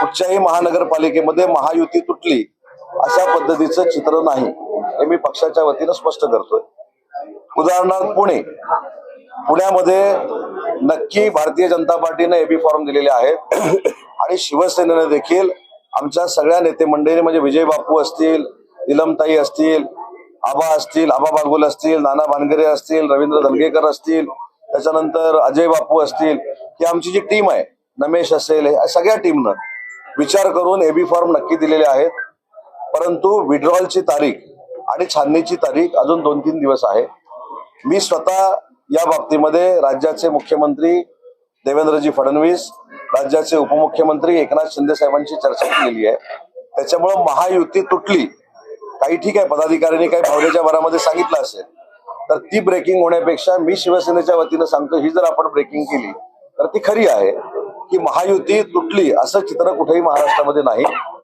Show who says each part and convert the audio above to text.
Speaker 1: कुठच्याही महानगरपालिकेमध्ये महायुती तुटली अशा पद्धतीचं चित्र नाही, हे मी पक्षाच्या वतीनं स्पष्ट करतोय. उदाहरणार्थ पुण्यामध्ये नक्की भारतीय जनता पार्टीने एबी फॉर्म दिलेले आहेत आणि शिवसेनेने देखील आमच्या सगळ्या नेते मंडळींनी, म्हणजे विजय बापू असतील, निलमताई असतील, आबा असतील, आबा बागुल असतील, नाना भानगरे असतील, रवींद्र धनगेकर असतील, त्याच्यानंतर अजय बापू असतील, ही आमची जी टीम आहे, नमेश असेल, या सगळ्या टीमनं विचार करून एबी फॉर्म नक्की दिलेले आहेत. परंतु विड्रॉलची तारीख आणि छाननीची तारीख अजून 2-3 दिवस आहे. मी स्वतः या बाबतीमध्ये राज्याचे मुख्यमंत्री देवेंद्रजी फडणवीस, राज्याचे उपमुख्यमंत्री एकनाथ शिंदे साहेबांची चर्चा केलेली आहे. त्याच्यामुळं महायुती तुटली, काही ठीक आहे, पदाधिकाऱ्यांनी काही भावनेच्या भरामध्ये सांगितलं असेल, तर ती ब्रेकिंग होण्यापेक्षा मी शिवसेनेच्या वतीनं सांगतो, ही जर आपण ब्रेकिंग केली तर ती खरी आहे की महायुती तुटली असं चित्र कुठेही महाराष्ट्रामध्ये नाही.